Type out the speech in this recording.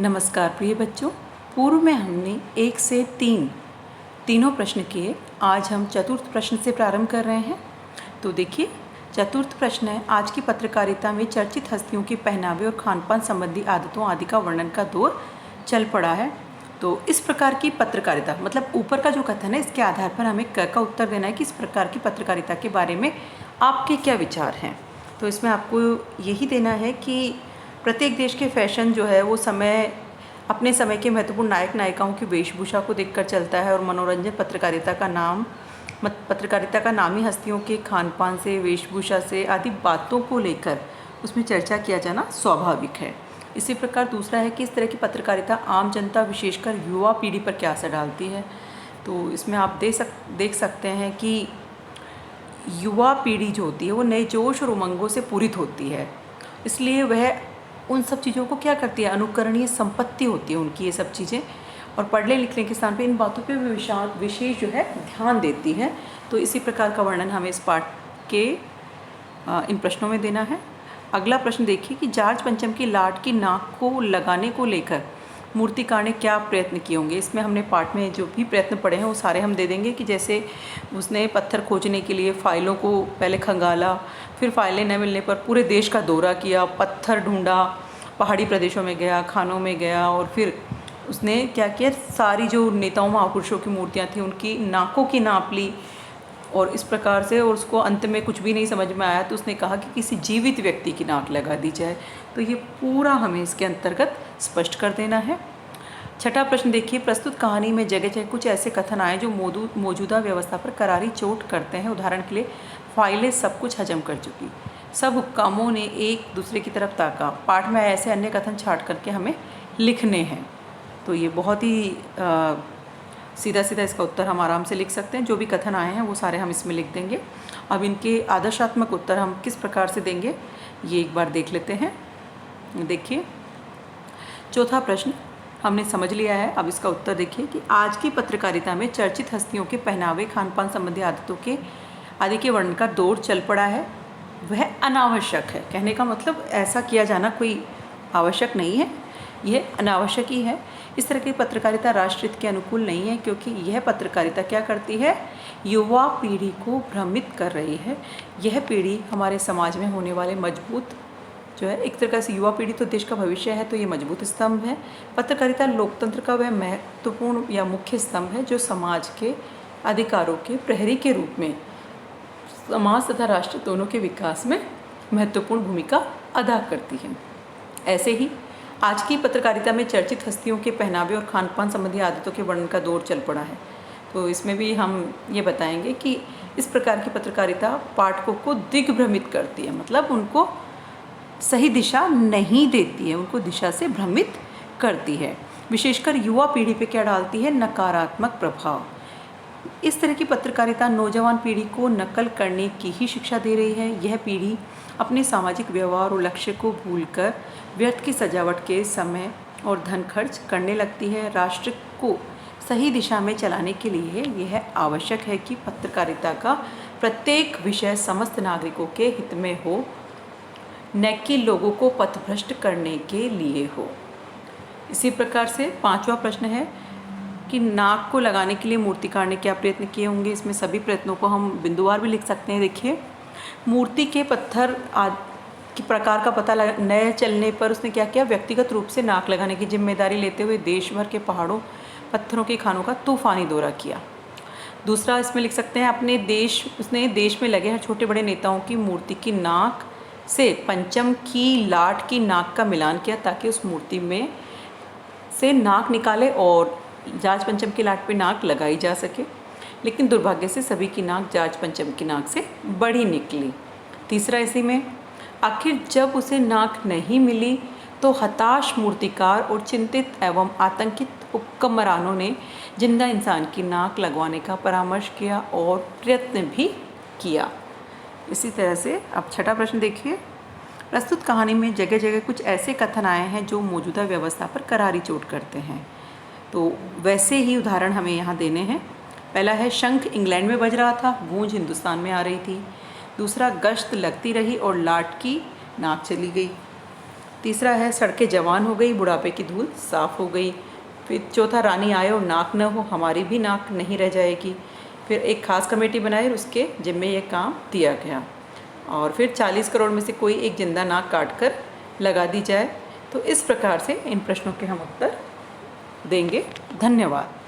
नमस्कार प्रिय बच्चों। पूर्व में हमने 1 से 3 तीनों प्रश्न किए। आज हम चतुर्थ प्रश्न से प्रारंभ कर रहे हैं। तो देखिए, चतुर्थ प्रश्न है, आज की पत्रकारिता में चर्चित हस्तियों के पहनावे और खानपान संबंधी आदतों आदि का वर्णन का दौर चल पड़ा है। तो इस प्रकार की पत्रकारिता, मतलब ऊपर का जो कथन है, इसके आधार पर हमें क का उत्तर देना है कि इस प्रकार की पत्रकारिता के बारे में आपके क्या विचार हैं। तो इसमें आपको यही देना है कि प्रत्येक देश के फैशन जो है वो अपने समय के महत्वपूर्ण नायक नायिकाओं की वेशभूषा को देखकर चलता है, और मनोरंजन पत्रकारिता का नाम ही हस्तियों के खानपान से, वेशभूषा से आदि बातों को लेकर उसमें चर्चा किया जाना स्वाभाविक है। इसी प्रकार दूसरा है कि इस तरह की पत्रकारिता आम जनता, विशेषकर युवा पीढ़ी पर क्या असर डालती है। तो इसमें आप देख सकते हैं कि युवा पीढ़ी जो होती है वो नए जोश और उमंगों से पूरित होती है, इसलिए वह उन सब चीज़ों को क्या करती है, अनुकरणीय संपत्ति होती है उनकी ये सब चीज़ें, और पढ़ने लिखने के स्थान पे इन बातों पे विशेष जो है ध्यान देती है। तो इसी प्रकार का वर्णन हमें इस पाठ के इन प्रश्नों में देना है। अगला प्रश्न देखिए कि जॉर्ज पंचम की लाट की नाक को लगाने को लेकर मूर्तिकार ने क्या प्रयत्न किए होंगे। इसमें हमने पाठ में जो भी प्रयत्न पढ़े हैं वो सारे हम दे देंगे कि जैसे उसने पत्थर खोजने के लिए फाइलों को पहले खंगाला, फिर फाइलें न मिलने पर पूरे देश का दौरा किया, पत्थर ढूंढा, पहाड़ी प्रदेशों में गया, खानों में गया, और फिर उसने क्या किया, सारी जो नेताओं महापुरुषों की मूर्तियाँ थी उनकी नाकों की नाप ली, और इस प्रकार से, और उसको अंत में कुछ भी नहीं समझ में आया तो उसने कहा कि किसी जीवित व्यक्ति की नाक लगा दी जाए। तो ये पूरा हमें इसके अंतर्गत स्पष्ट कर देना है। छठा प्रश्न देखिए, प्रस्तुत कहानी में जगह जगह कुछ ऐसे कथन आए जो मौजूदा व्यवस्था पर करारी चोट करते हैं। उदाहरण के लिए, फाइलें सब कुछ हजम कर चुकी, सब हुक्कामों ने एक दूसरे की तरफ ताका। पाठ में ऐसे अन्य कथन छाट करके हमें लिखने हैं। तो ये बहुत ही सीधा सीधा इसका उत्तर हम आराम से लिख सकते हैं। जो भी कथन आए हैं वो सारे हम इसमें लिख देंगे। अब इनके आदर्शात्मक उत्तर हम किस प्रकार से देंगे ये एक बार देख लेते हैं। देखिए, चौथा प्रश्न हमने समझ लिया है। अब इसका उत्तर देखिए कि आज की पत्रकारिता में चर्चित हस्तियों के पहनावे, खानपान संबंधी आदतों के आदि के वर्णन का दौर चल पड़ा है। वह अनावश्यक है। कहने का मतलब ऐसा किया जाना कोई आवश्यक नहीं है, यह अनावश्यक ही है। इस तरह की पत्रकारिता राष्ट्रहित के अनुकूल नहीं है, क्योंकि यह पत्रकारिता क्या करती है, युवा पीढ़ी को भ्रमित कर रही है। यह पीढ़ी हमारे समाज में होने वाले मजबूत जो है, एक तरह से युवा पीढ़ी तो देश का भविष्य है, तो ये मजबूत स्तंभ है। पत्रकारिता लोकतंत्र का वह महत्वपूर्ण या मुख्य स्तंभ है जो समाज के अधिकारों के प्रहरी के रूप में समाज तथा राष्ट्र दोनों के विकास में महत्वपूर्ण भूमिका अदा करती है। ऐसे ही आज की पत्रकारिता में चर्चित हस्तियों के पहनावे और खानपान संबंधी आदतों के वर्णन का दौर चल पड़ा है। तो इसमें भी हम ये बताएंगे कि इस प्रकार की पत्रकारिता पाठकों को दिग्भ्रमित करती है, मतलब उनको सही दिशा नहीं देती है, उनको दिशा से भ्रमित करती है। विशेषकर युवा पीढ़ी पे क्या डालती है, नकारात्मक प्रभाव। इस तरह की पत्रकारिता नौजवान पीढ़ी को नकल करने की ही शिक्षा दे रही है। यह पीढ़ी अपने सामाजिक व्यवहार और लक्ष्य को भूलकर व्यर्थ की सजावट के समय और धन खर्च करने लगती है। राष्ट्र को सही दिशा में चलाने के लिए यह आवश्यक है कि पत्रकारिता का प्रत्येक विषय समस्त नागरिकों के हित में हो, न कि लोगों को पथभ्रष्ट करने के लिए हो। इसी प्रकार से पांचवा प्रश्न है कि नाक को लगाने के लिए मूर्तिकार ने क्या प्रयत्न किए होंगे। इसमें सभी प्रयत्नों को हम बिंदुवार भी लिख सकते हैं। देखिए, मूर्ति के पत्थर के प्रकार का पता न चलने पर उसने क्या किया, व्यक्तिगत रूप से नाक लगाने की जिम्मेदारी लेते हुए देश भर के पहाड़ों, पत्थरों की खानों का तूफानी दौरा किया। दूसरा इसमें लिख सकते हैं, उसने देश में लगे हर छोटे बड़े नेताओं की मूर्ति की नाक से पंचम की लाट की नाक का मिलान किया, ताकि उस मूर्ति में से नाक निकाले और जॉर्ज पंचम की लाट पे नाक लगाई जा सके। लेकिन दुर्भाग्य से सभी की नाक जॉर्ज पंचम की नाक से बड़ी निकली। तीसरा इसी में, आखिर जब उसे नाक नहीं मिली तो हताश मूर्तिकार और चिंतित एवं आतंकित हुक्मरानों ने जिंदा इंसान की नाक लगवाने का परामर्श किया और प्रयत्न भी किया। इसी तरह से अब छठा प्रश्न देखिए, प्रस्तुत कहानी में जगह जगह कुछ ऐसे कथन आए हैं जो मौजूदा व्यवस्था पर करारी चोट करते हैं। तो वैसे ही उदाहरण हमें यहाँ देने हैं। पहला है, शंख इंग्लैंड में बज रहा था, गूंज हिंदुस्तान में आ रही थी। दूसरा, गश्त लगती रही और लाट की नाक चली गई। तीसरा है सड़कें जवान हो गई, बुढ़ापे की धूल साफ़ हो गई। फिर चौथा, रानी आए और नाक न हो, हमारी भी नाक नहीं रह जाएगी। फिर एक खास कमेटी बनाई और उसके जिम्मे ये काम दिया गया। और फिर 40 करोड़ में से कोई एक जिंदा नाक काट कर लगा दी जाए। तो इस प्रकार से इन प्रश्नों के हम उत्तर देंगे। धन्यवाद।